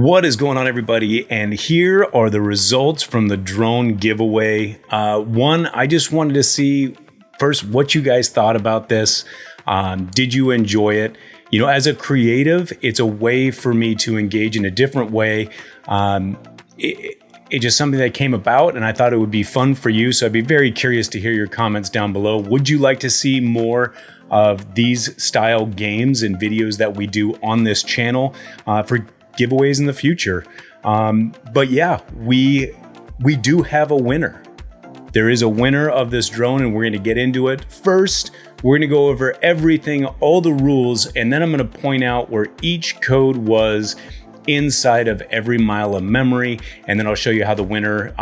What is going on, everybody? And here are the results from the drone giveaway. One, I just wanted to see first what you guys thought about this. Did you enjoy it? You know, as a creative, it's a way for me to engage in a different way. It's just something that came about, and I thought it would be fun for you. So I'd be very curious to hear your comments down below. Would you like to see more of these style games and videos that we do on this channel for giveaways in the future? But yeah, we do have a winner. There is a winner of this drone, and we're going to get into it. First, we're going to go over everything, all the rules, and then I'm going to point out where each code was inside of every mile of memory, and then I'll show you how the winner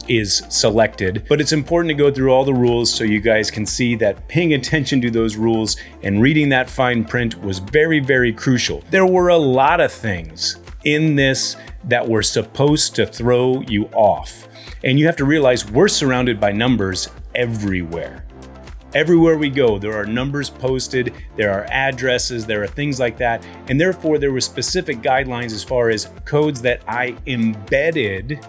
is selected. But it's important to go through all the rules so you guys can see that paying attention to those rules and reading that fine print was very, very crucial. There were a lot of things in this that were supposed to throw you off. And you have to realize we're surrounded by numbers everywhere. Everywhere we go, there are numbers posted, there are addresses, there are things like that. And therefore, there were specific guidelines as far as codes that I embedded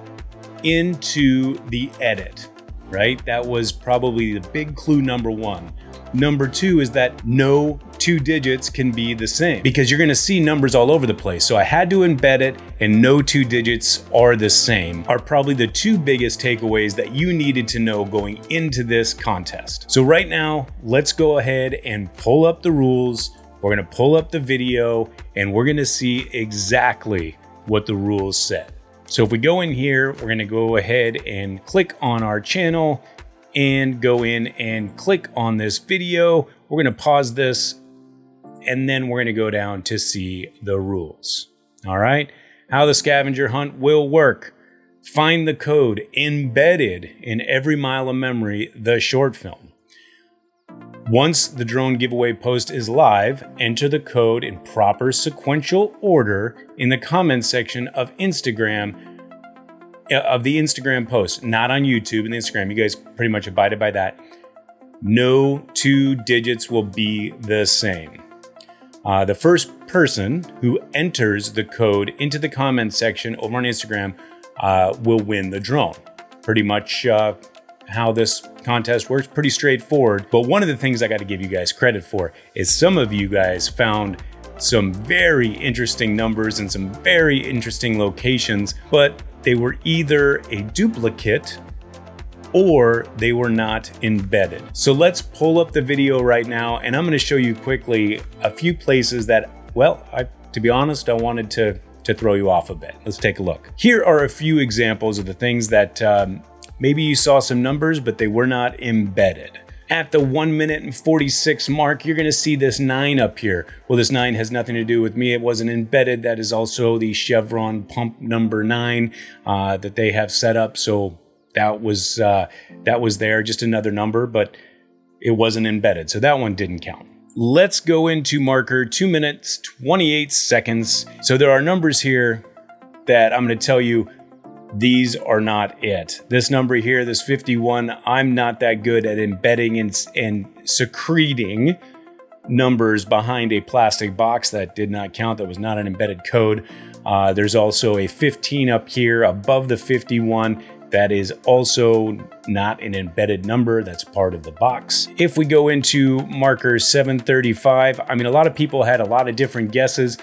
into the edit, right? That was probably the big clue number one. Number two is that no two digits can be the same because you're gonna see numbers all over the place. So I had to embed it, and no two digits are the same are probably the two biggest takeaways that you needed to know going into this contest. So right now, let's go ahead and pull up the rules. We're gonna pull up the video, and we're gonna see exactly what the rules said. So if we go in here, we're gonna go ahead and click on our channel and go in and click on this video. We're gonna pause this, and then we're gonna go down to see the rules. All right, how the scavenger hunt will work. Find the code embedded in every mile of memory, the short film. Once the drone giveaway post is live, enter the code in proper sequential order in the comments section of the Instagram post, not on YouTube and Instagram. You guys pretty much abided by that. No two digits will be the same. The first person who enters the code into the comments section over on Instagram will win the drone. Pretty much how this contest works, pretty straightforward. But one of the things I got to give you guys credit for is some of you guys found some very interesting numbers and some very interesting locations, but they were either a duplicate or they were not embedded. So let's pull up the video right now, and I'm going to show you quickly a few places that, well, to be honest, I wanted to throw you off a bit. Let's take a look. Here are a few examples of the things that maybe you saw some numbers, but they were not embedded. At the 1 minute and 46 mark, you're going to see this 9 up here. Well, this 9 has nothing to do with me. It wasn't embedded. That is also the Chevron pump number 9 that they have set up. So that was there, just another number, but it wasn't embedded. So that one didn't count. Let's go into marker 2 minutes, 28 seconds. So there are numbers here that I'm going to tell you, these are not it. This number here, this 51, I'm not that good at embedding and secreting numbers behind a plastic box. That did not count. That was not an embedded code. There's also a 15 up here above the 51. That is also not an embedded number. That's part of the box. If we go into marker 735, I mean, a lot of people had a lot of different guesses.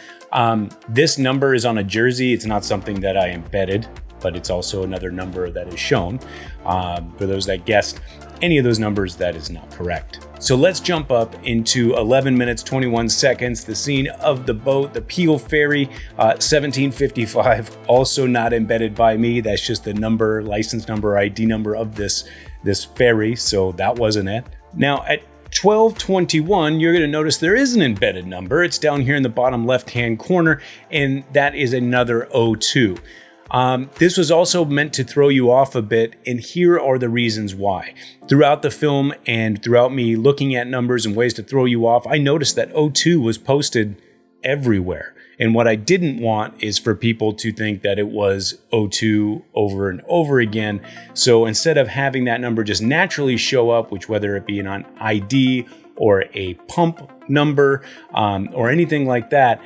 This number is on a jersey. It's not something that I embedded, but it's also another number that is shown. For those that guessed any of those numbers, that is not correct. So let's jump up into 11 minutes, 21 seconds, the scene of the boat, the Peel Ferry, 1755, also not embedded by me. That's just the number, license number, ID number of this ferry, so that wasn't it. Now at 12:21, you're going to notice there is an embedded number. It's down here in the bottom left-hand corner, and that is another 02. This was also meant to throw you off a bit, and here are the reasons why. Throughout the film and throughout me looking at numbers and ways to throw you off, I noticed that 02 was posted everywhere. And what I didn't want is for people to think that it was 02 over and over again. So instead of having that number just naturally show up, which whether it be an ID or a pump number or anything like that,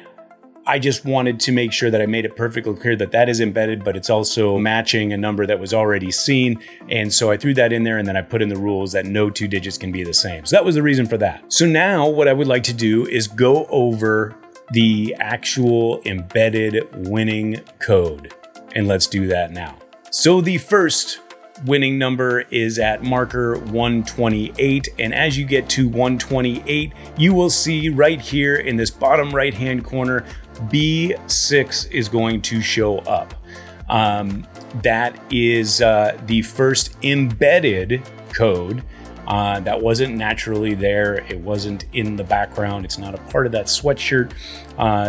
I just wanted to make sure that I made it perfectly clear that that is embedded, but it's also matching a number that was already seen. And so I threw that in there, and then I put in the rules that no 2 digits can be the same. So that was the reason for that. So now what I would like to do is go over the actual embedded winning code. And let's do that now. So the first winning number is at marker 128. And as you get to 128, you will see right here in this bottom right-hand corner, B6 is going to show up. That is the first embedded code. That wasn't naturally there. It wasn't in the background. It's not a part of that sweatshirt.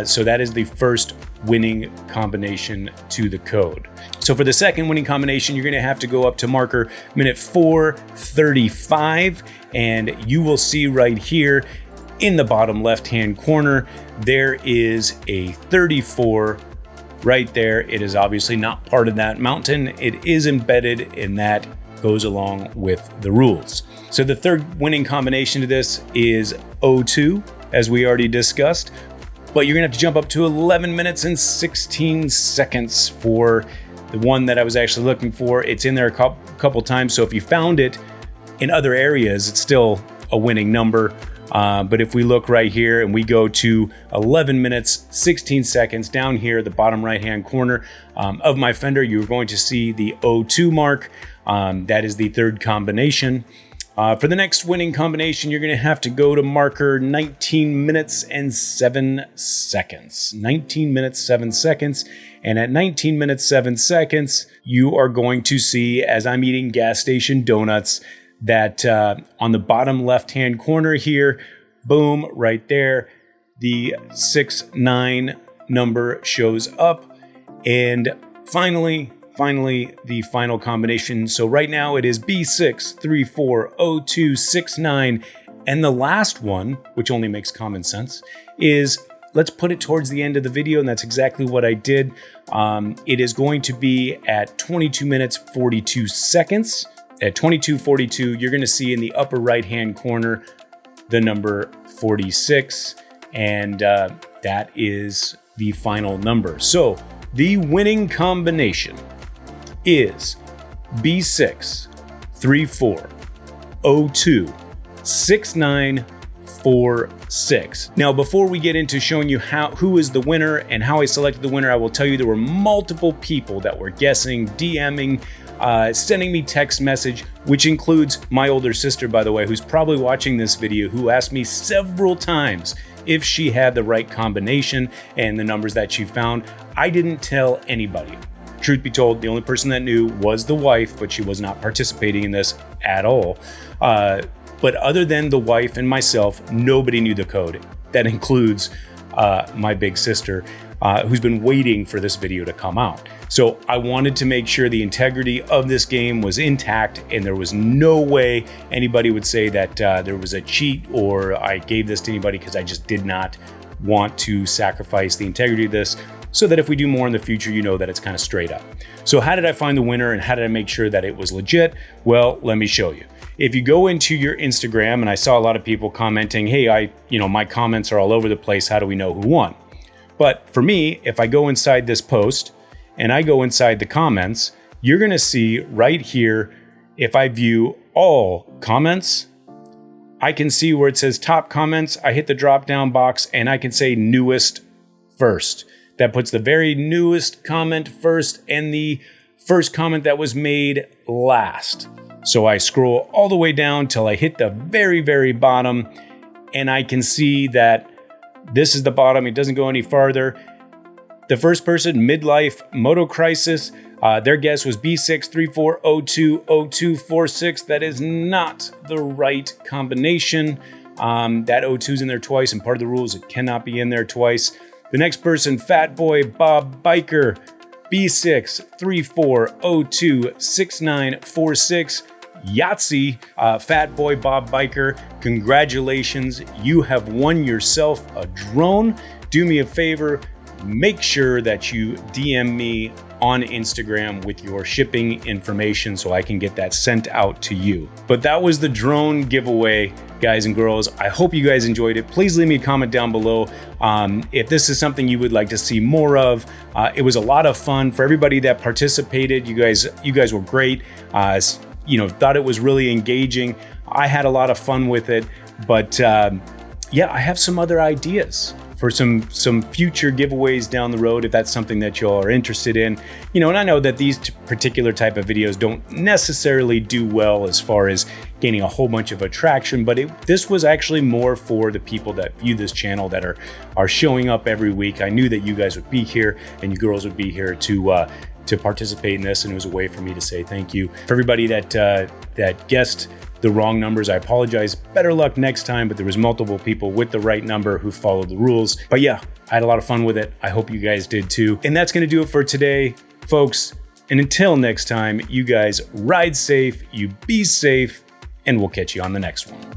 So that is the first winning combination to the code. So for the second winning combination, you're going to have to go up to marker minute 4:35, and you will see right here in the bottom left-hand corner, there is a 34 right there. It is obviously not part of that mountain. It is embedded, and that goes along with the rules. So the third winning combination to this is O2, as we already discussed, but you're gonna have to jump up to 11 minutes and 16 seconds for the one that I was actually looking for. It's in there a couple times, so if you found it in other areas, it's still a winning number. But if we look right here and we go to 11 minutes, 16 seconds down here at the bottom right-hand corner of my fender, you're going to see the O2 mark. That is the third combination. For the next winning combination, you're going to have to go to marker 19 minutes and 7 seconds. 19 minutes, 7 seconds. And at 19 minutes, 7 seconds, you are going to see, as I'm eating gas station donuts, that on the bottom left-hand corner here, boom, right there, the 69 number shows up. And finally, the final combination. So right now it is B6340269. And the last one, which only makes common sense, is let's put it towards the end of the video. And that's exactly what I did. It is going to be at 22 minutes, 42 seconds. At 22:42, you're going to see in the upper right-hand corner the number 46. And that is the final number. So the winning combination is B634026946. Now, before we get into showing you who is the winner and how I selected the winner, I will tell you there were multiple people that were guessing, DMing, sending me text message, which includes my older sister, by the way, who's probably watching this video, who asked me several times if she had the right combination and the numbers that she found. I didn't tell anybody. Truth be told, the only person that knew was the wife, but she was not participating in this at all. But other than the wife and myself, nobody knew the code. That includes my big sister, who's been waiting for this video to come out. So I wanted to make sure the integrity of this game was intact, and there was no way anybody would say that there was a cheat or I gave this to anybody, because I just did not want to sacrifice the integrity of this, so that if we do more in the future, you know that it's kind of straight up. So how did I find the winner, and how did I make sure that it was legit? Well, let me show you. If you go into your Instagram, and I saw a lot of people commenting, hey, my comments are all over the place. How do we know who won? But for me, if I go inside this post and I go inside the comments, you're going to see right here, if I view all comments, I can see where it says top comments. I hit the drop down box and I can say newest first. That puts the very newest comment first and the first comment that was made last. So I scroll all the way down till I hit the very, very bottom, and I can see that this is the bottom. It doesn't go any farther. The first person, Midlife Moto Crisis, their guess was B634020246. That is not the right combination. That O2's in there twice, and part of the rules, it cannot be in there twice. The next person, Fat Boy Bob Biker, B634026946. Yahtzee, Fat Boy Bob Biker, congratulations. You have won yourself a drone. Do me a favor, make sure that you DM me on Instagram with your shipping information so I can get that sent out to you. But that was the drone giveaway, guys and girls. I hope you guys enjoyed it. Please leave me a comment down below if this is something you would like to see more of. It was a lot of fun for everybody that participated. You guys were great. Thought it was really engaging. I had a lot of fun with it, but yeah, I have some other ideas for some future giveaways down the road if that's something that y'all are interested in. And I know that these particular type of videos don't necessarily do well as far as gaining a whole bunch of attraction, but this was actually more for the people that view this channel that are showing up every week. I knew that you guys would be here and you girls would be here to participate in this, and it was a way for me to say thank you. For everybody that guessed the wrong numbers, I apologize. Better luck next time, but there was multiple people with the right number who followed the rules. But yeah, I had a lot of fun with it. I hope you guys did too. And that's gonna do it for today, folks. And until next time, you guys ride safe, you be safe, and we'll catch you on the next one.